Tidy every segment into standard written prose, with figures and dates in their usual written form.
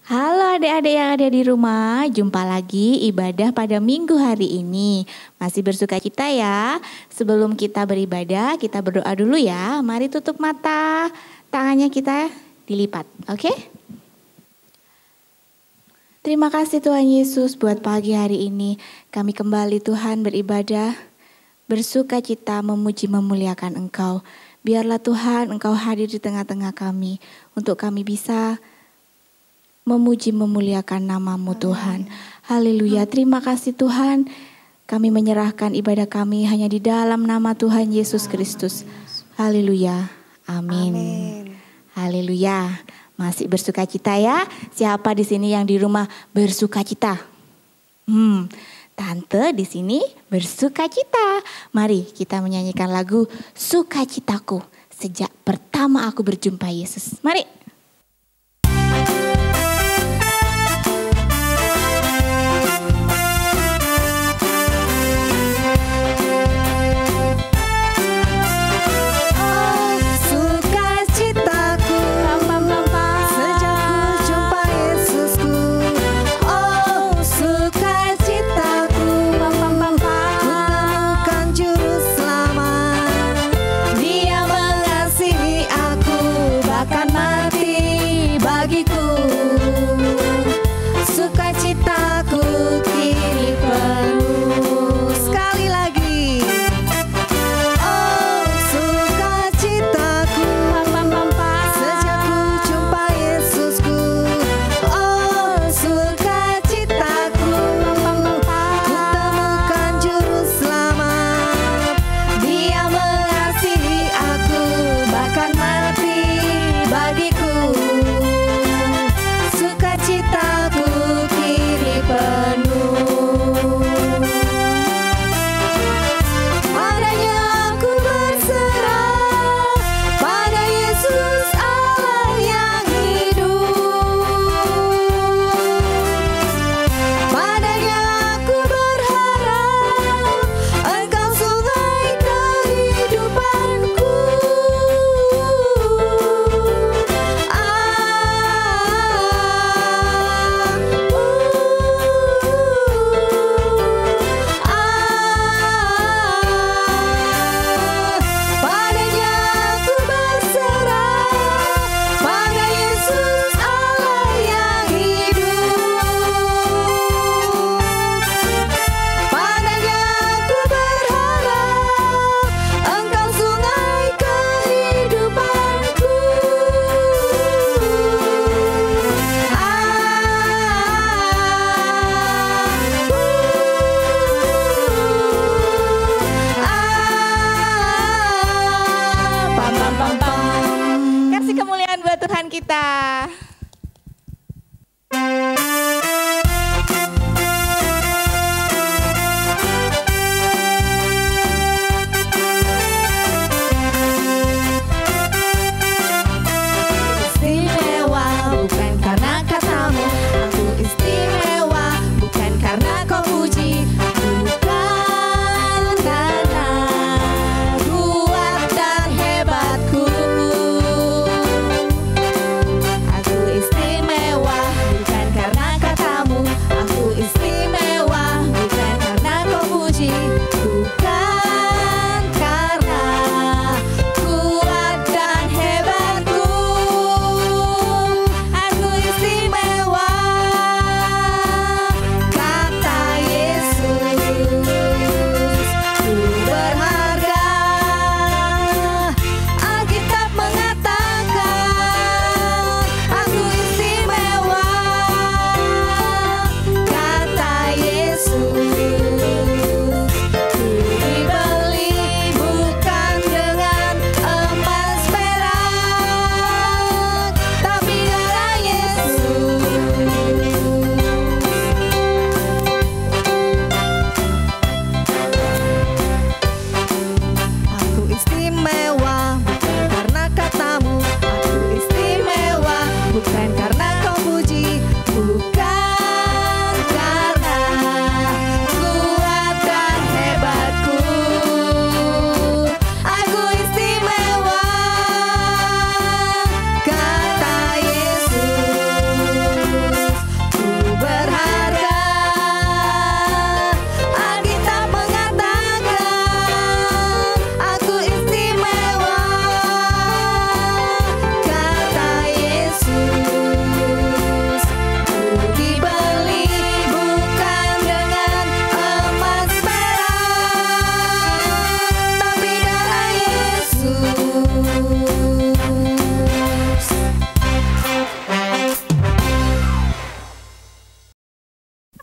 Halo adik-adik yang ada di rumah, jumpa lagi ibadah pada minggu hari ini. Masih bersuka cita ya. Sebelum kita beribadah, kita berdoa dulu ya. Mari tutup mata, tangannya kita dilipat, oke? Terima kasih Tuhan Yesus buat pagi hari ini. Kami kembali Tuhan beribadah, bersuka cita memuji memuliakan Engkau. Biarlah Tuhan Engkau hadir di tengah-tengah kami, untuk kami bisa memuji memuliakan nama-Mu Tuhan. Haleluya. Terima kasih Tuhan. Kami menyerahkan ibadah kami hanya di dalam nama Tuhan Yesus Kristus. Haleluya. Amin. Haleluya. Masih bersuka cita ya. Siapa di sini yang di rumah bersuka cita? Tante di sini bersuka cita. Mari kita menyanyikan lagu Sukacitaku sejak pertama aku berjumpa Yesus. Mari. Dia mengasihi aku, bahkan mati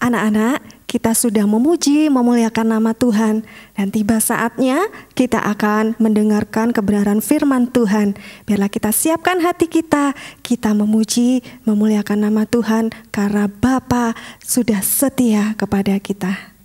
Anak-anak, kita sudah memuji, memuliakan nama Tuhan. Dan tiba saatnya kita akan mendengarkan kebenaran firman Tuhan. Biarlah kita siapkan hati kita memuji, memuliakan nama Tuhan. Karena Bapa sudah setia kepada kita.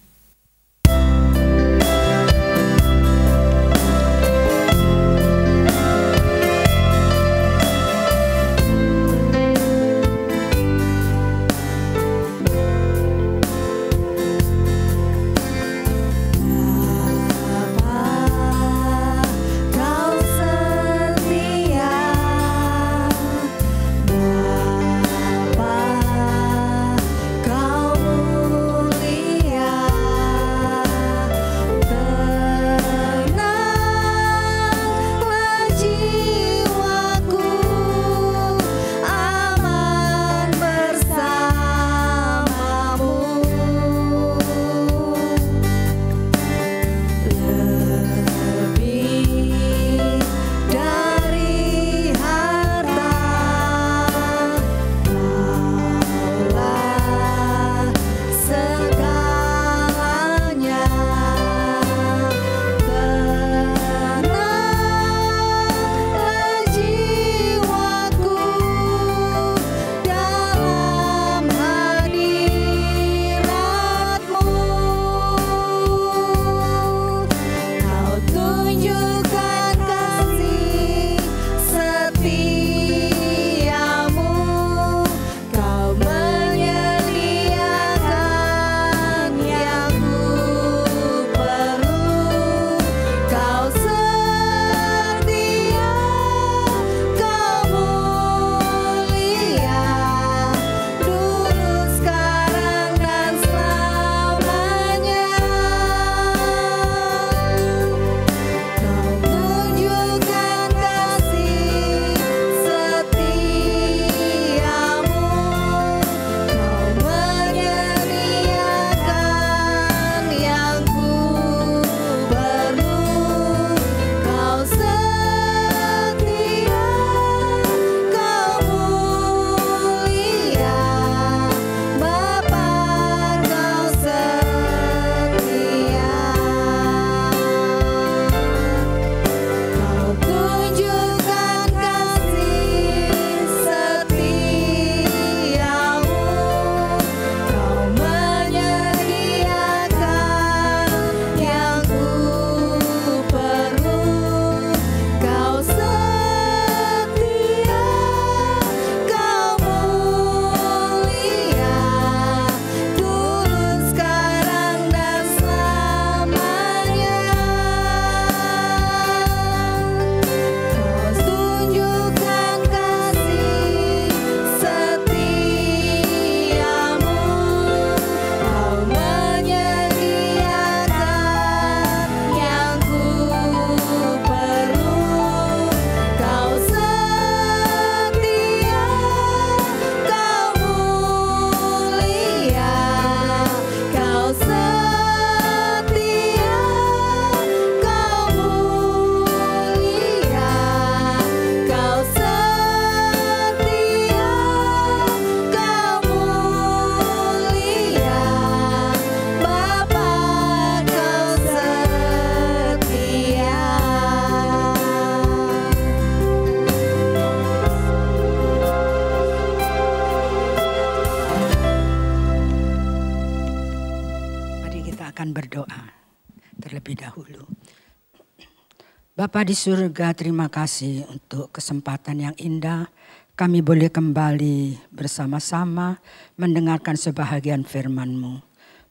Bapa di surga, terima kasih untuk kesempatan yang indah. Kami boleh kembali bersama-sama mendengarkan sebahagian firman-Mu.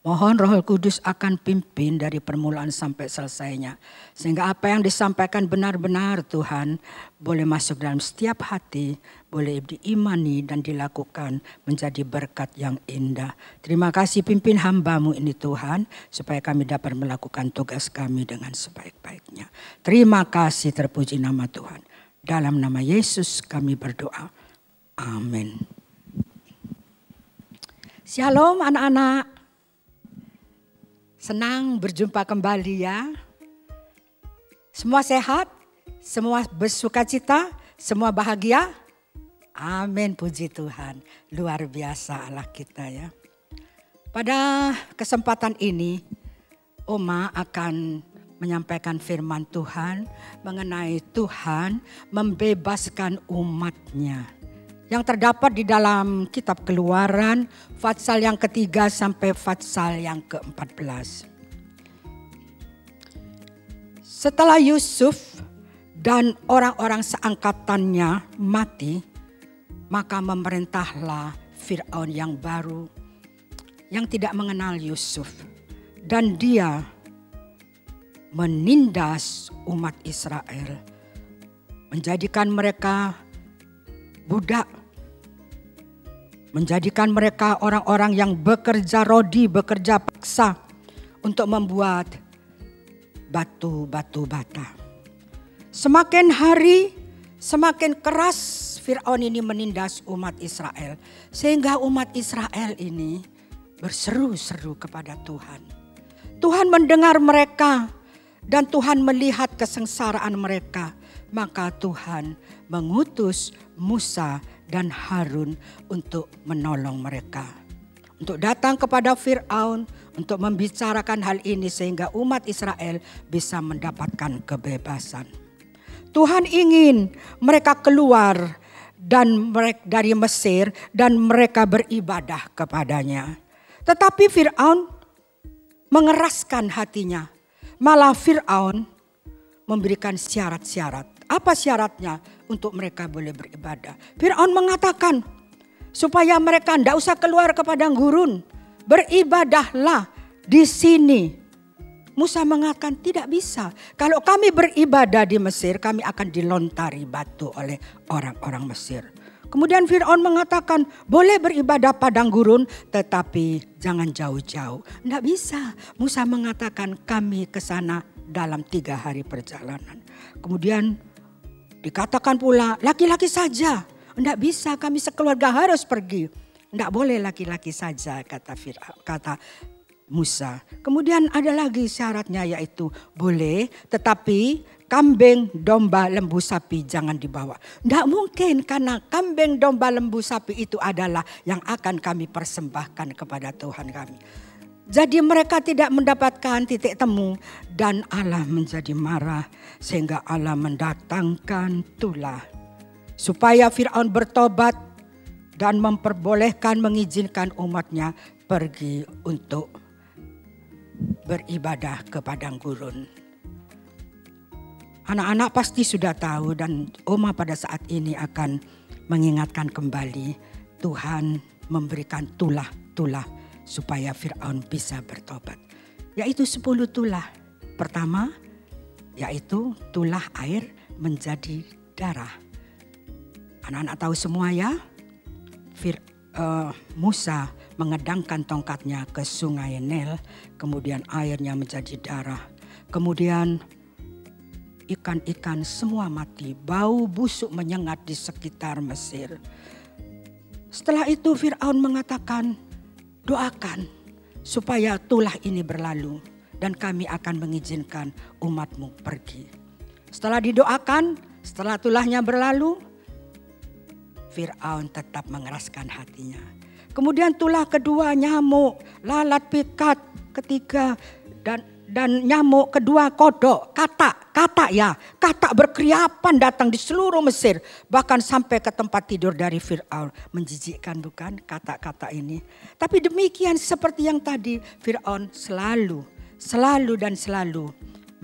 Mohon Roh Kudus akan pimpin dari permulaan sampai selesainya. Sehingga apa yang disampaikan benar-benar Tuhan boleh masuk dalam setiap hati, boleh diimani dan dilakukan menjadi berkat yang indah. Terima kasih pimpin hamba-Mu ini Tuhan, supaya kami dapat melakukan tugas kami dengan sebaik-baiknya. Terima kasih, terpuji nama Tuhan. Dalam nama Yesus kami berdoa. Amin. Shalom anak-anak. Senang berjumpa kembali ya. Semua sehat, semua bersukacita, semua bahagia. Amin, puji Tuhan. Luar biasa Allah kita ya. Pada kesempatan ini, Oma akan menyampaikan firman Tuhan mengenai Tuhan membebaskan umatnya. Yang terdapat di dalam kitab Keluaran, pasal yang ketiga sampai pasal yang ke-14. Setelah Yusuf dan orang-orang seangkatannya mati, maka memerintahlah Fir'aun yang baru yang tidak mengenal Yusuf. Dan dia menindas umat Israel, menjadikan mereka budak, menjadikan mereka orang-orang yang bekerja rodi, bekerja paksa untuk membuat batu-batu bata. Semakin hari semakin keras Fir'aun ini menindas umat Israel, sehingga umat Israel ini berseru-seru kepada Tuhan. Tuhan mendengar mereka dan Tuhan melihat kesengsaraan mereka. Maka Tuhan mengutus Musa dan Harun untuk menolong mereka. Untuk datang kepada Fir'aun untuk membicarakan hal ini sehingga umat Israel bisa mendapatkan kebebasan. Tuhan ingin mereka keluar dari Mesir dan mereka beribadah kepadanya. Tetapi Fir'aun mengeraskan hatinya. Malah Fir'aun memberikan syarat-syarat. Apa syaratnya untuk mereka boleh beribadah? Fir'aun mengatakan supaya mereka tidak usah keluar ke padang gurun. Beribadahlah di sini. Musa mengatakan tidak bisa. Kalau kami beribadah di Mesir, kami akan dilontari batu oleh orang-orang Mesir. Kemudian Fir'aun mengatakan boleh beribadah padang gurun tetapi jangan jauh-jauh. Tidak bisa. Musa mengatakan kami ke sana dalam 3 hari perjalanan. Kemudian dikatakan pula laki-laki saja. Tidak bisa, kami sekeluarga harus pergi. Tidak boleh laki-laki saja kata Musa. Kemudian ada lagi syaratnya yaitu boleh tetapi kambing, domba, lembu, sapi jangan dibawa. Tidak mungkin karena kambing, domba, lembu, sapi itu adalah yang akan kami persembahkan kepada Tuhan kami. Jadi mereka tidak mendapatkan titik temu dan Allah menjadi marah sehingga Allah mendatangkan tulah. Supaya Fir'aun bertobat dan memperbolehkan mengizinkan umatnya pergi untuk beribadah ke padang gurun. Anak-anak pasti sudah tahu dan Oma pada saat ini akan mengingatkan kembali Tuhan memberikan tulah-tulah supaya Fir'aun bisa bertobat. Yaitu 10 tulah. Pertama yaitu tulah air menjadi darah. Anak-anak tahu semua ya. Musa mengedangkan tongkatnya ke sungai Nil. Kemudian airnya menjadi darah. Kemudian ikan-ikan semua mati, bau busuk menyengat di sekitar Mesir. Setelah itu Fir'aun mengatakan, doakan supaya tulah ini berlalu dan kami akan mengizinkan umatmu pergi. Setelah didoakan, setelah tulahnya berlalu, Fir'aun tetap mengeraskan hatinya. Kemudian tulah kedua nyamuk, lalat pikat, ketiga dan nyamuk kedua kodok, katak berkeriapan datang di seluruh Mesir. Bahkan sampai ke tempat tidur dari Fir'aun. Menjijikkan bukan kata-kata ini. Tapi demikian seperti yang tadi Fir'aun selalu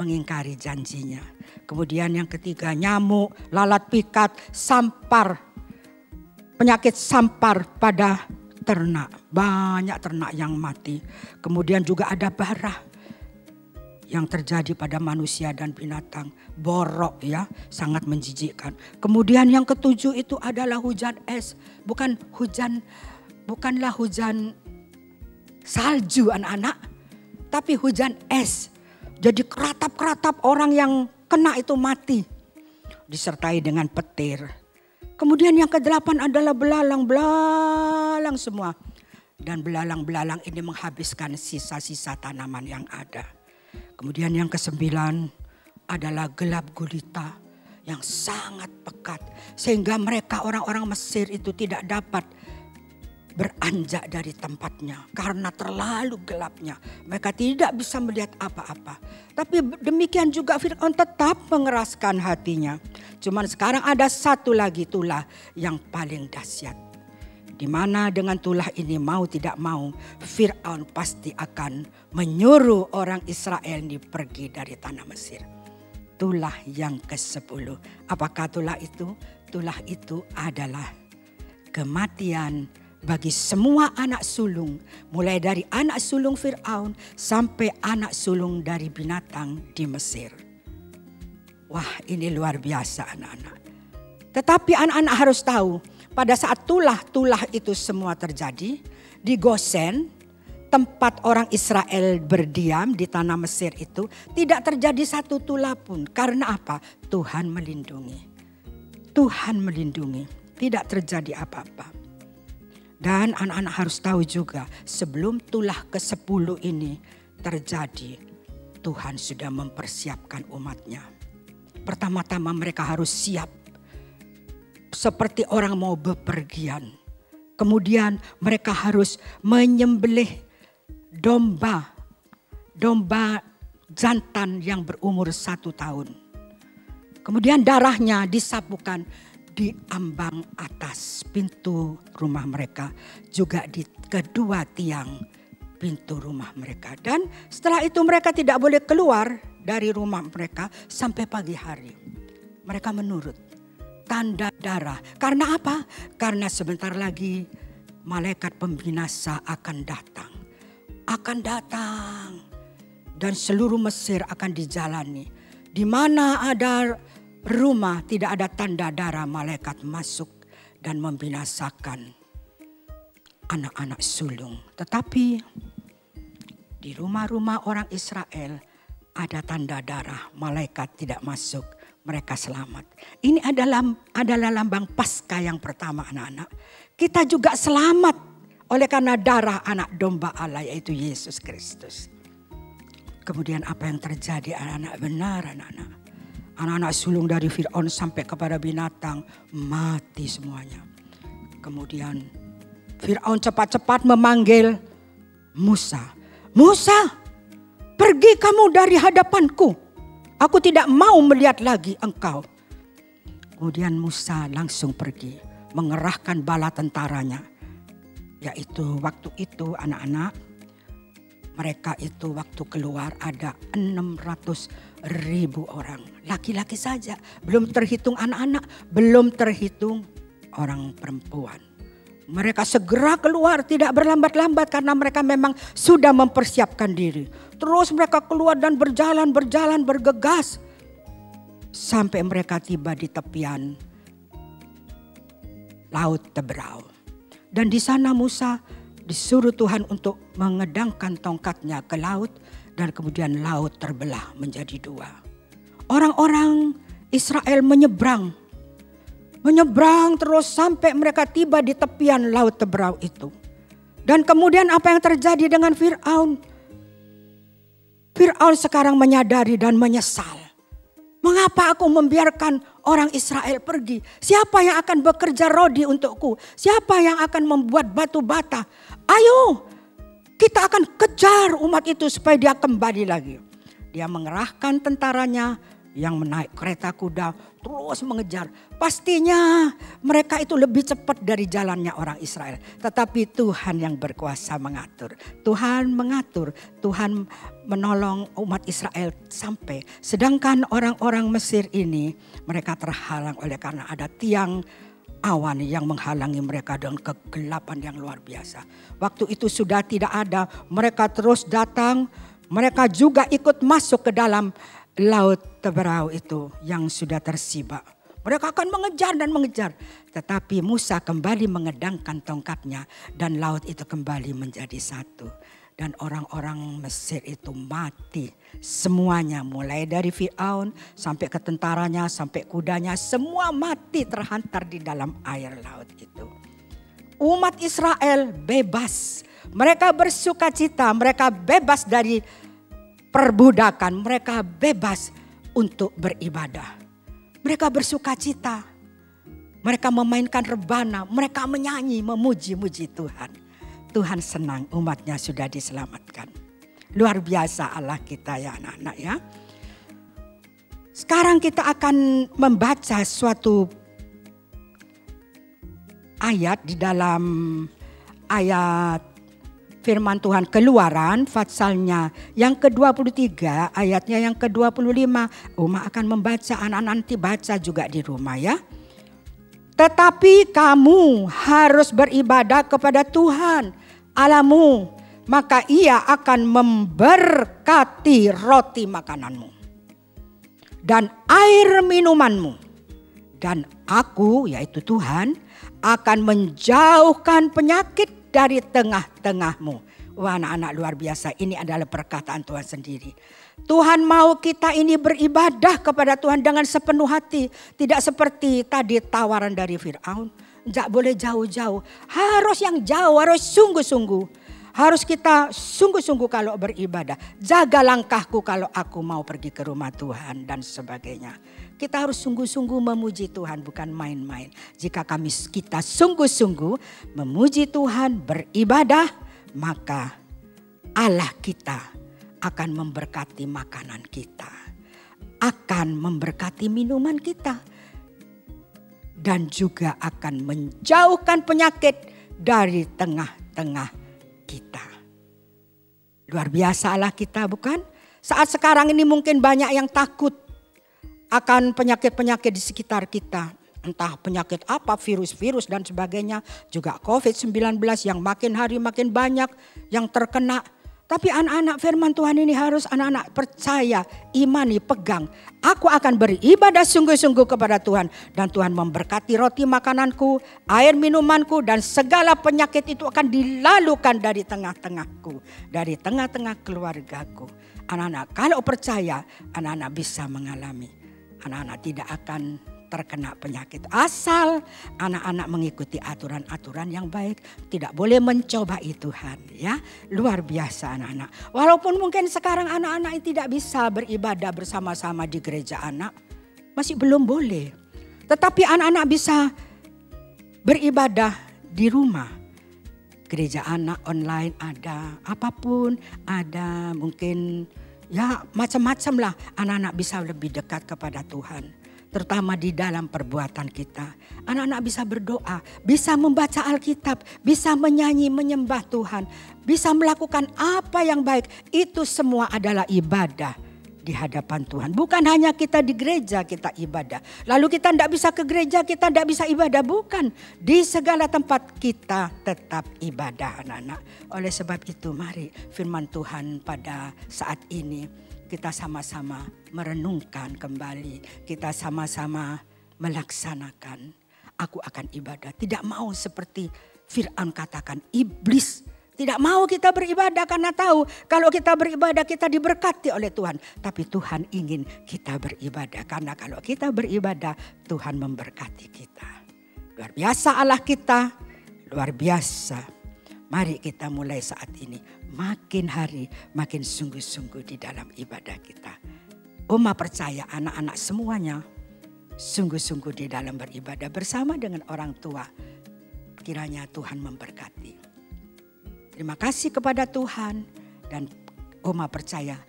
mengingkari janjinya. Kemudian yang ketiga nyamuk, lalat pikat, sampar. Penyakit sampar pada ternak. Banyak ternak yang mati. Kemudian juga ada bara yang terjadi pada manusia dan binatang. Borok ya, sangat menjijikkan. Kemudian yang ketujuh itu adalah hujan es. Bukanlah hujan salju anak-anak, tapi hujan es. Jadi keratap-keratap orang yang kena itu mati. Disertai dengan petir. Kemudian yang ke-8 adalah belalang semua. Dan belalang-belalang ini menghabiskan sisa-sisa tanaman yang ada. Kemudian yang ke-9 adalah gelap gulita yang sangat pekat. Sehingga mereka orang-orang Mesir itu tidak dapat beranjak dari tempatnya karena terlalu gelapnya. Mereka tidak bisa melihat apa-apa. Tapi demikian juga Fir'aun tetap mengeraskan hatinya. Cuman sekarang ada satu lagi tulah yang paling dahsyat. Di mana dengan tulah ini mau tidak mau Fir'aun pasti akan menyuruh orang Israel ini pergi dari tanah Mesir. Tulah yang ke-10. Apakah tulah itu? Tulah itu adalah kematian bagi semua anak sulung, mulai dari anak sulung Fir'aun sampai anak sulung dari binatang di Mesir. Wah, ini luar biasa anak-anak. Tetapi anak-anak harus tahu, pada saat tulah-tulah itu semua terjadi di Gosen, tempat orang Israel berdiam di tanah Mesir itu, tidak terjadi satu tulah pun. Karena apa? Tuhan melindungi. Tuhan melindungi. Tidak terjadi apa-apa. Dan anak-anak harus tahu juga, sebelum tulah ke-10 ini terjadi, Tuhan sudah mempersiapkan umatnya. Pertama-tama mereka harus siap seperti orang mau bepergian. Kemudian mereka harus menyembelih domba jantan yang berumur 1 tahun. Kemudian darahnya disapukan di ambang atas pintu rumah mereka, juga di kedua tiang pintu rumah mereka. Dan setelah itu mereka tidak boleh keluar dari rumah mereka sampai pagi hari. Mereka menurut tanda darah. Karena apa? Karena sebentar lagi malaikat pembinasa akan datang. Akan datang. Dan seluruh Mesir akan dijalani. Di mana ada rumah tidak ada tanda darah, malaikat masuk dan membinasakan anak-anak sulung. Tetapi di rumah-rumah orang Israel ada tanda darah, malaikat tidak masuk, mereka selamat. Ini adalah lambang Paskah yang pertama anak-anak. Kita juga selamat oleh karena darah anak domba Allah yaitu Yesus Kristus. Kemudian apa yang terjadi anak-anak? Benar anak-anak. Anak-anak sulung dari Fir'aun sampai kepada binatang mati semuanya. Kemudian Fir'aun cepat-cepat memanggil Musa. Musa, pergi kamu dari hadapanku. Aku tidak mau melihat lagi engkau. Kemudian Musa langsung pergi mengerahkan bala tentaranya. Yaitu waktu itu anak-anak, mereka itu waktu keluar ada 600.000 orang. Laki-laki saja. Belum terhitung anak-anak. Belum terhitung orang perempuan. Mereka segera keluar tidak berlambat-lambat karena mereka memang sudah mempersiapkan diri. Terus mereka keluar dan berjalan bergegas. Sampai mereka tiba di tepian Laut Teberau. Dan di sana Musa disuruh Tuhan untuk mengedangkan tongkatnya ke laut. Dan kemudian laut terbelah menjadi 2. Orang-orang Israel menyeberang terus sampai mereka tiba di tepian Laut Teberau itu. Dan kemudian apa yang terjadi dengan Fir'aun? Fir'aun sekarang menyadari dan menyesal. Mengapa aku membiarkan orang Israel pergi? Siapa yang akan bekerja rodi untukku? Siapa yang akan membuat batu bata? Ayo, kita akan kejar umat itu supaya dia kembali lagi. Dia mengerahkan tentaranya yang menaik kereta kuda terus mengejar. Pastinya mereka itu lebih cepat dari jalannya orang Israel. Tetapi Tuhan yang berkuasa mengatur. Tuhan mengatur, Tuhan menolong umat Israel sampai. Sedangkan orang-orang Mesir ini mereka terhalang oleh karena ada tiang awan yang menghalangi mereka dengan kegelapan yang luar biasa. Waktu itu sudah tidak ada, mereka terus datang, mereka juga ikut masuk ke dalam Laut Teberau itu yang sudah tersibak. Mereka akan mengejar dan mengejar. Tetapi Musa kembali mengedangkan tongkatnya dan laut itu kembali menjadi satu. Dan orang-orang Mesir itu mati semuanya, mulai dari Fir'aun sampai ke tentaranya, sampai kudanya, semua mati terhantar di dalam air laut itu. Umat Israel bebas, mereka bersuka cita, mereka bebas dari perbudakan, mereka bebas untuk beribadah. Mereka bersuka cita, mereka memainkan rebana, mereka menyanyi, memuji-muji Tuhan. Tuhan senang umatnya sudah diselamatkan. Luar biasa Allah kita ya anak-anak ya. Sekarang kita akan membaca suatu ayat di dalam ayat firman Tuhan Keluaran pasalnya yang ke-23 ayatnya yang ke-25. Uma akan membaca, anak-anak nanti baca juga di rumah ya. Tetapi kamu harus beribadah kepada Tuhan Allahmu, maka Ia akan memberkati roti makananmu dan air minumanmu. Dan aku, yaitu Tuhan, akan menjauhkan penyakit dari tengah-tengahmu. Wah, anak-anak luar biasa, ini adalah perkataan Tuhan sendiri. Tuhan mau kita ini beribadah kepada Tuhan dengan sepenuh hati. Tidak seperti tadi tawaran dari Firaun. Tidak boleh jauh-jauh, harus yang jauh, harus sungguh-sungguh. Harus kita sungguh-sungguh kalau beribadah. Jaga langkahku kalau aku mau pergi ke rumah Tuhan dan sebagainya. Kita harus sungguh-sungguh memuji Tuhan, bukan main-main. Jika kita sungguh-sungguh memuji Tuhan, beribadah, maka Allah kita akan memberkati makanan kita. Akan memberkati minuman kita. Dan juga akan menjauhkan penyakit dari tengah-tengah kita. Luar biasa Allah kita, bukan? Saat sekarang ini mungkin banyak yang takut akan penyakit-penyakit di sekitar kita. Entah penyakit apa, virus-virus dan sebagainya. Juga COVID-19 yang makin hari makin banyak yang terkena. Tapi anak-anak firman Tuhan ini harus anak-anak percaya, imani, pegang. Aku akan beribadah sungguh-sungguh kepada Tuhan. Dan Tuhan memberkati roti makananku, air minumanku, dan segala penyakit itu akan dilalukan dari tengah-tengahku. Dari tengah-tengah keluargaku. Anak-anak kalau percaya, anak-anak bisa mengalami. Anak-anak tidak akan terkena penyakit. Asal anak-anak mengikuti aturan-aturan yang baik. Tidak boleh mencobai Tuhan ya. Luar biasa anak-anak. Walaupun mungkin sekarang anak-anak tidak bisa beribadah bersama-sama di gereja anak. Masih belum boleh. Tetapi anak-anak bisa beribadah di rumah. Gereja anak online ada, apapun ada, mungkin ya macam-macam lah. Anak-anak bisa lebih dekat kepada Tuhan. Terutama di dalam perbuatan kita. Anak-anak bisa berdoa, bisa membaca Alkitab, bisa menyanyi, menyembah Tuhan. Bisa melakukan apa yang baik. Itu semua adalah ibadah di hadapan Tuhan. Bukan hanya kita di gereja kita ibadah. Lalu kita tidak bisa ke gereja, kita tidak bisa ibadah. Bukan. Di segala tempat kita tetap ibadah anak-anak. Oleh sebab itu mari firman Tuhan pada saat ini kita sama-sama merenungkan kembali. Kita sama-sama melaksanakan. Aku akan ibadah. Tidak mau seperti Fir'aun katakan. Iblis. Tidak mau kita beribadah karena tahu. Kalau kita beribadah kita diberkati oleh Tuhan. Tapi Tuhan ingin kita beribadah. Karena kalau kita beribadah Tuhan memberkati kita. Luar biasa Allah kita. Luar biasa. Mari kita mulai saat ini. Makin hari makin sungguh-sungguh di dalam ibadah kita. Oma percaya anak-anak semuanya sungguh-sungguh di dalam beribadah bersama dengan orang tua. Kiranya Tuhan memberkati. Terima kasih kepada Tuhan. Dan Oma percaya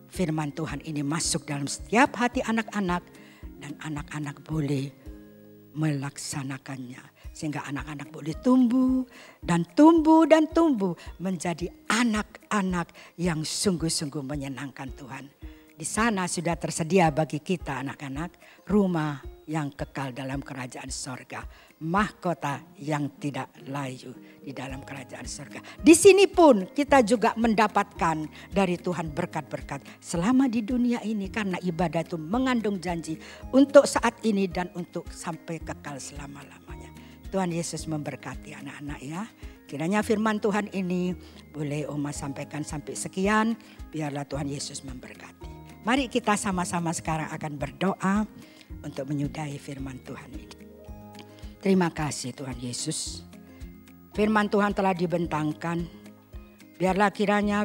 firman Tuhan ini masuk dalam setiap hati anak-anak. Dan anak-anak boleh melaksanakannya. Sehingga anak-anak boleh tumbuh dan tumbuh dan tumbuh menjadi anak-anak yang sungguh-sungguh menyenangkan Tuhan. Di sana sudah tersedia bagi kita anak-anak rumah yang kekal dalam kerajaan sorga. Mahkota yang tidak layu di dalam kerajaan sorga. Di sini pun kita juga mendapatkan dari Tuhan berkat-berkat selama di dunia ini. Karena ibadah itu mengandung janji untuk saat ini dan untuk sampai kekal selama-lamanya. Tuhan Yesus memberkati anak-anak ya. Kiranya firman Tuhan ini boleh Oma sampaikan sampai sekian. Biarlah Tuhan Yesus memberkati. Mari kita sama-sama sekarang akan berdoa untuk menyudahi firman Tuhan ini. Terima kasih Tuhan Yesus. Firman Tuhan telah dibentangkan. Biarlah kiranya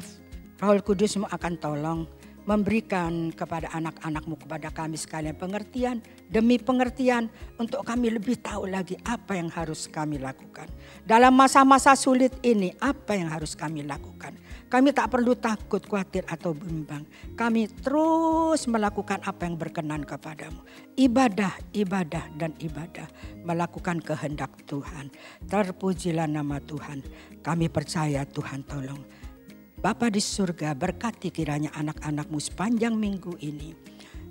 Roh Kudus-Mu akan tolong memberikan kepada anak-anak-Mu, kepada kami sekalian pengertian demi pengertian untuk kami lebih tahu lagi apa yang harus kami lakukan. Dalam masa-masa sulit ini apa yang harus kami lakukan. Kami tak perlu takut, khawatir atau bimbang. Kami terus melakukan apa yang berkenan kepadamu. Ibadah, ibadah dan ibadah. Melakukan kehendak Tuhan. Terpujilah nama Tuhan. Kami percaya Tuhan tolong. Bapa di surga, berkati kiranya anak-anak-Mu sepanjang minggu ini.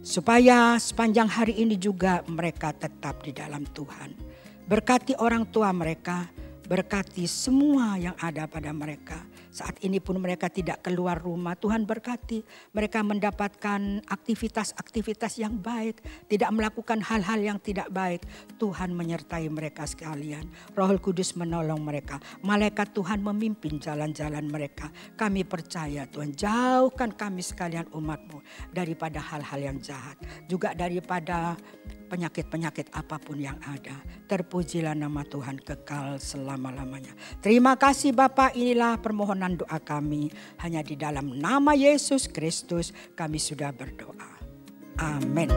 Supaya sepanjang hari ini juga mereka tetap di dalam Tuhan. Berkati orang tua mereka, berkati semua yang ada pada mereka. Saat ini pun mereka tidak keluar rumah, Tuhan berkati. Mereka mendapatkan aktivitas-aktivitas yang baik, tidak melakukan hal-hal yang tidak baik. Tuhan menyertai mereka sekalian. Roh Kudus menolong mereka. Malaikat Tuhan memimpin jalan-jalan mereka. Kami percaya Tuhan, jauhkan kami sekalian umat-Mu daripada hal-hal yang jahat. Juga daripada penyakit-penyakit apapun yang ada. Terpujilah nama Tuhan kekal selama-lamanya. Terima kasih Bapa, inilah permohonan doa kami. Hanya di dalam nama Yesus Kristus kami sudah berdoa. Amin.